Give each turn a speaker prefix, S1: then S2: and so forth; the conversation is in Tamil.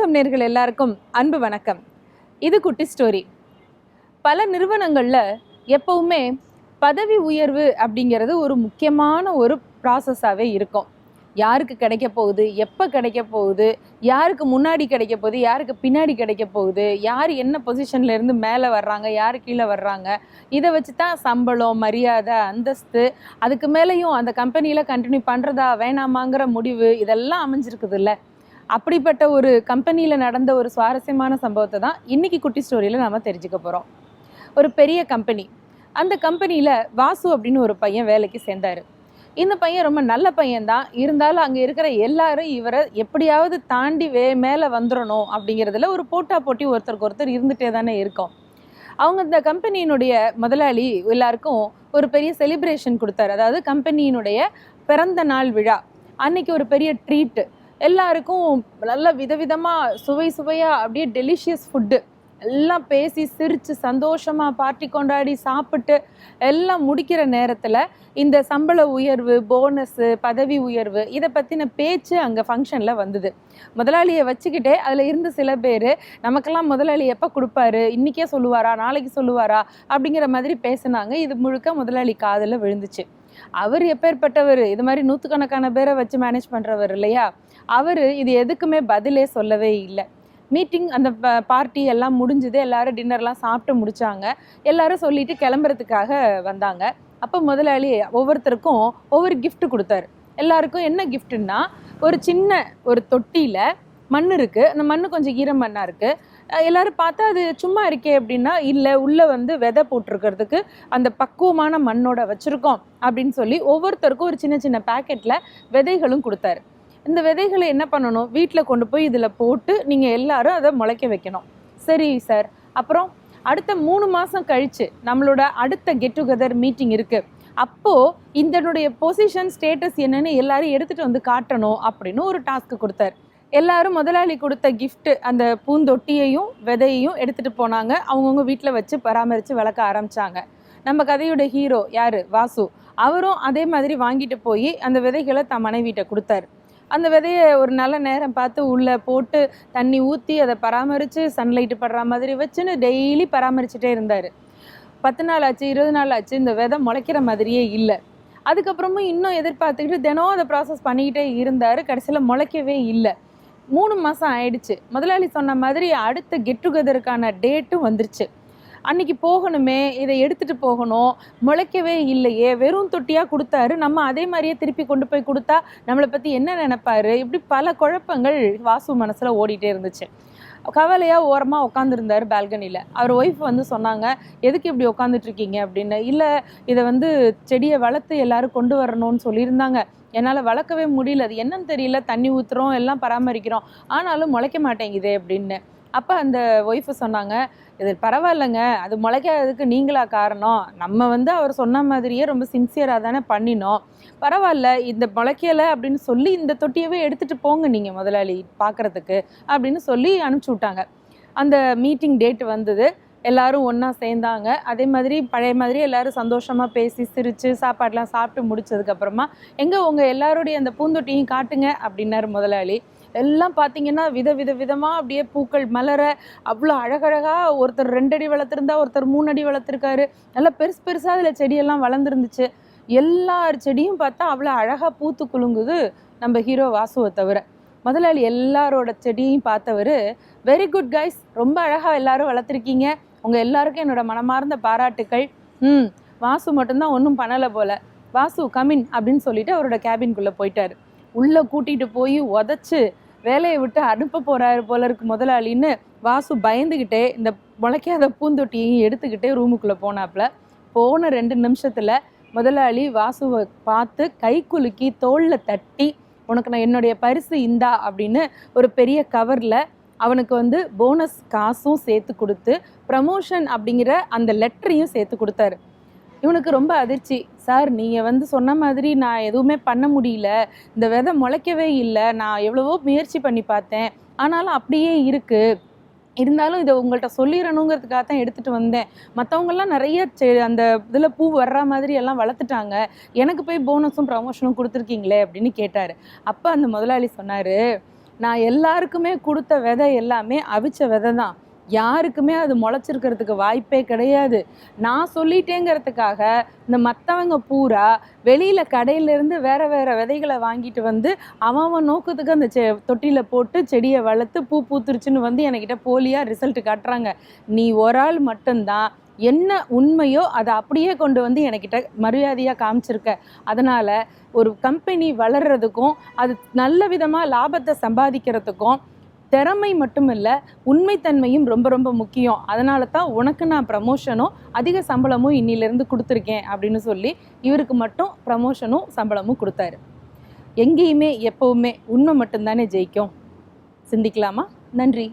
S1: வணக்கம் நேயர்கள் எல்லாருக்கும் அன்பு வணக்கம். இது குட்டி ஸ்டோரி. பல நிறுவனங்களில் எப்பவுமே பதவி உயர்வு அப்படிங்கிறது ஒரு முக்கியமான ஒரு ப்ராசஸாகவே இருக்கும். யாருக்கு கிடைக்க போகுது, எப்போ கிடைக்க போகுது, யாருக்கு முன்னாடி கிடைக்க போகுது, யாருக்கு பின்னாடி கிடைக்க போகுது, யார் என்ன பொசிஷன்ல இருந்து மேலே வர்றாங்க, யார் கீழே வர்றாங்க, இதை வச்சு தான் சம்பளம், மரியாதை, அந்தஸ்து, அதுக்கு மேலேயும் அந்த கம்பெனியில் கண்டினியூ பண்ணுறதா வேணாமாங்கிற முடிவு இதெல்லாம் அமைஞ்சிருக்குது இல்லை. அப்படிப்பட்ட ஒரு கம்பெனியில் நடந்த ஒரு சுவாரஸ்யமான சம்பவத்தை தான் இன்னைக்கு குட்டி ஸ்டோரியில் நாம் தெரிஞ்சுக்க போகிறோம். ஒரு பெரிய கம்பெனி, அந்த கம்பெனியில் வாசு அப்படின்னு ஒரு பையன் வேலைக்கு சேர்ந்தார். இந்த பையன் ரொம்ப நல்ல பையன்தான். இருந்தாலும் அங்கே இருக்கிற எல்லாரும் இவரை எப்படியாவது தாண்டி மேலே வந்துடணும் அப்படிங்கிறதுல ஒரு போட்டி ஒருத்தருக்கு ஒருத்தர் இருந்துகிட்டே தானே இருக்கும். அவங்க இந்த கம்பெனியினுடைய முதலாளி எல்லாருக்கும் ஒரு பெரிய செலிப்ரேஷன் கொடுத்தாரு. அதாவது கம்பெனியினுடைய பிறந்த நாள் விழா அன்னைக்கு ஒரு பெரிய ட்ரீட்டு, எல்லாருக்கும் நல்ல விதவிதமாக சுவையாக அப்படியே டெலிஷியஸ் ஃபுட்டு எல்லாம் பேசி சிரித்து சந்தோஷமாக பார்ட்டி கொண்டாடி சாப்பிட்டு எல்லாம் முடிக்கிற நேரத்தில் இந்த சம்பள உயர்வு, போனஸு, பதவி உயர்வு இதை பற்றின பேச்சு அங்கே ஃபங்க்ஷனில் வந்தது. முதலாளியை வச்சுக்கிட்டே அதில் இருந்து சில பேர் நமக்கெல்லாம் முதலாளி எப்போ கொடுப்பாரு, இன்றைக்கே சொல்லுவாரா, நாளைக்கு சொல்லுவாரா அப்படிங்கிற மாதிரி பேசினாங்க. இது முழுக்க முதலாளி காதில் விழுந்துச்சு. அவர் எப்பேற்பட்டவர், இது மாதிரி நூற்றுக்கணக்கான பேரை வச்சு மேனேஜ் பண்ணுறவர் இல்லையா. அவர் இது எதுக்குமே பதிலே சொல்லவே இல்லை. மீட்டிங் அந்த பார்ட்டி எல்லாம் முடிஞ்சுது, எல்லாரும் டின்னர்லாம் சாப்பிட்டு முடிச்சாங்க. எல்லாரும் சொல்லிட்டு கிளம்புறதுக்காக வந்தாங்க. அப்போ முதலாளி ஒவ்வொருத்தருக்கும் ஒவ்வொரு கிஃப்ட் கொடுத்தாரு. எல்லாருக்கும் என்ன கிஃப்ட்டுன்னா, ஒரு சின்ன ஒரு தொட்டியில் மண் இருக்குது. அந்த மண் கொஞ்சம் ஈர மண்ணாக இருக்குது. எல்லாரும் பார்த்தா அது சும்மா இருக்கே அப்படின்னா, இல்லை உள்ளே விதை போட்டிருக்கிறதுக்கு அந்த பக்குவமான மண்ணோட வச்சுருக்கோம் அப்படின்னு சொல்லி ஒவ்வொருத்தருக்கும் ஒரு சின்ன சின்ன பேக்கெட்டில் விதைகளும் கொடுத்தாரு. இந்த விதைகளை என்ன பண்ணணும், வீட்டில் கொண்டு போய் இதில் போட்டு நீங்கள் எல்லாரும் அதை முளைக்க வைக்கணும். சரி சார். அப்புறம் அடுத்த 3 மாதம் கழித்து நம்மளோட அடுத்த கெட் டுகெதர் மீட்டிங் இருக்குது. அப்போது இதனுடைய பொசிஷன் ஸ்டேட்டஸ் என்னன்னு எல்லாரும் எடுத்துகிட்டு காட்டணும் அப்படின்னு ஒரு டாஸ்க்கு கொடுத்தாரு. எல்லாரும் முதலாளி கொடுத்த கிஃப்ட்டு அந்த பூந்தொட்டியையும் விதையையும் எடுத்துகிட்டு போனாங்க. அவங்கவுங்க வீட்டில் வச்சு பராமரித்து வளர்க்க ஆரம்பித்தாங்க. நம்ம கதையோட ஹீரோ யார், வாசு, அவரும் அதே மாதிரி வாங்கிட்டு போய் அந்த விதைகளை தன் மனைவிட்ட கொடுத்தாரு. அந்த விதையை ஒரு நல்ல நேரம் பார்த்து உள்ளே போட்டு தண்ணி ஊற்றி அதை பராமரித்து சன்லைட்டு படுற மாதிரி வச்சுன்னு டெய்லி பராமரிச்சுட்டே இருந்தார். 10 நாள் ஆச்சு, 20 நாள் ஆச்சு, இந்த விதை முளைக்கிற மாதிரியே இல்லை. அதுக்கப்புறமும் இன்னும் எதிர்பார்த்துக்கிட்டு தினம் அதை ப்ராசஸ் பண்ணிக்கிட்டே இருந்தார். கடைசியில் முளைக்கவே இல்லை. 3 மாதம் ஆயிடுச்சு. முதலாளி சொன்ன மாதிரி அடுத்த கெட் டுகெதருக்கான டேட்டும் வந்துருச்சு. அன்னைக்கு போகணுமே, இதை எடுத்துகிட்டு போகணும், முளைக்கவே இல்லையே, வெறும் தொட்டியாக கொடுத்தாரு, நம்ம அதே மாதிரியே திருப்பி கொண்டு போய் கொடுத்தா நம்மளை பற்றி என்ன நினைப்பாரு, இப்படி பல குழப்பங்கள் வாசு மனசில் ஓடிட்டே இருந்துச்சு. கவலையாக ஓரமாக உட்காந்துருந்தார் பால்கனியில். அவர் ஒய்ஃப் சொன்னாங்க, எதுக்கு இப்படி உட்காந்துட்ருக்கீங்க அப்படின்னு. இல்லை, இதை செடியை வளர்த்து எல்லாரும் கொண்டு வரணும்னு சொல்லியிருந்தாங்க. என்னால் வளர்க்கவே முடியல, அது என்னன்னு தெரியல, தண்ணி ஊற்றுறோம், எல்லாம் பராமரிக்கிறோம், ஆனாலும் முளைக்க மாட்டேங்குதே அப்படின்னு. அப்போ அந்த ஒய்ஃபு சொன்னாங்க, இது பரவாயில்லைங்க, அது முளைக்காததுக்கு நீங்களா காரணம், நம்ம அவர் சொன்ன மாதிரியே ரொம்ப சின்சியராக தானே பண்ணினோம், பரவாயில்ல, இந்த முளைக்கலை அப்படின்னு சொல்லி இந்த தொட்டியவே எடுத்துகிட்டு போங்க நீங்கள் முதலாளி பார்க்குறதுக்கு அப்படின்னு சொல்லி அனுப்பிச்சி விட்டாங்க. அந்த மீட்டிங் டேட் வந்தது. எல்லாரும் ஒன்றா சேர்ந்தாங்க. அதே மாதிரி பழைய மாதிரி எல்லாரும் சந்தோஷமாக பேசி சிரித்து சாப்பாடெலாம் சாப்பிட்டு முடிச்சதுக்கப்புறமா, எங்கே உங்கள் எல்லாருடைய அந்த பூந்தொட்டியும் காட்டுங்க அப்படின்னாரு முதலாளி. எல்லாம் பார்த்தீங்கன்னா விதமாக அப்படியே பூக்கள் மலர அவ்வளோ அழகழகாக, ஒருத்தர் 2 அடி வளர்த்துருந்தா, ஒருத்தர் 3 அடி வளர்த்துருக்காரு. நல்லா பெருசாக அதில் செடியெல்லாம் வளர்ந்துருந்துச்சு. எல்லார் செடியும் பார்த்தா அவ்வளோ அழகாக பூத்து குலுங்குது, நம்ம ஹீரோ வாசுவை தவிர. முதலாளி எல்லாரோட செடியும் பார்த்தவர், வெரி குட் கைஸ், ரொம்ப அழகாக எல்லாரும் வளர்த்துருக்கீங்க, உங்கள் எல்லாருக்கும் என்னோட மனமார்ந்த பாராட்டுக்கள். வாசு மட்டும்தான் ஒன்றும் பண்ணலை போல், வாசு கமின் அப்படின்னு சொல்லிட்டு அவரோட கேபின்குள்ளே போயிட்டார். உள்ளே கூட்டிகிட்டு போய் உதச்சி வேலையை விட்டு அனுப்ப போகிறாரு போல இருக்கு முதலாளின்னு வாசு பயந்துக்கிட்டே இந்த முளைக்காத பூந்தொட்டியையும் எடுத்துக்கிட்டே ரூமுக்குள்ளே போனாப்புல. போன 2 நிமிஷத்தில் முதலாளி வாசுவை பார்த்து கை குலுக்கி தோளில் தட்டி, உனக்கு நான் என்னுடைய பரிசு இந்தா அப்படின்னு ஒரு பெரிய கவரில் அவனுக்கு போனஸ் காசும் சேர்த்து கொடுத்து ப்ரமோஷன் அப்படிங்கிற அந்த லெட்டரையும் சேர்த்து கொடுத்தாரு. இவனுக்கு ரொம்ப அதிர்ச்சி. சார், நீங்கள் சொன்ன மாதிரி நான் எதுவுமே பண்ண முடியல, இந்த விதை முளைக்கவே இல்லை, நான் எவ்வளவோ முயற்சி பண்ணி பார்த்தேன், ஆனாலும் அப்படியே இருக்குது, இருந்தாலும் இதை உங்கள்கிட்ட சொல்லிடணுங்கிறதுக்காக தான் எடுத்துகிட்டு வந்தேன், மற்றவங்கெல்லாம் நிறைய அந்த இதில் பூ வர்ற மாதிரி எல்லாம் வளர்த்துட்டாங்க, எனக்கு போய் போனஸும் ப்ரமோஷனும் கொடுத்துருக்கீங்களே அப்படின்னு கேட்டார். அப்போ அந்த முதலாளி சொன்னார், நான் எல்லாருக்குமே கொடுத்த விதை எல்லாமே அவிச்ச விதை தான். யாருக்குமே அது முளைச்சிருக்கிறதுக்கு வாய்ப்பே கிடையாது. நான் சொல்லிட்டேங்கிறதுக்காக இந்த மற்றவங்க பூரா வெளியில் கடையிலேருந்து வேறு வேறு விதைகளை வாங்கிட்டு வந்து அவன் நோக்கத்துக்கு அந்த தொட்டியில் போட்டு செடியை வளர்த்து பூ பூத்துருச்சுன்னு வந்து என்கிட்ட போலியாக ரிசல்ட் காட்டுறாங்க. நீ ஒரு ஆள் மட்டும்தான் என்ன உண்மையோ அதை அப்படியே கொண்டு வந்து என்கிட்ட மரியாதையாக காமிச்சிருக்க. அதனால் ஒரு கம்பெனி வளர்கிறதுக்கும் அது நல்ல விதமாக லாபத்தை சம்பாதிக்கிறதுக்கும் திறமை மட்டும் இல்லை, உண்மைத்தன்மையும் ரொம்ப ரொம்ப முக்கியம். அதனால தான் உனக்கு நான் ப்ரமோஷனும் அதிக சம்பளமும் இன்னிலேருந்து கொடுத்துருக்கேன் அப்படின்னு சொல்லி இவருக்கு மட்டும் ப்ரமோஷனும் சம்பளமும் கொடுத்தாரு. எங்கேயுமே எப்போவுமே உண்மை மட்டும்தானே ஜெயிக்கும். சிந்திக்கலாமா? நன்றி.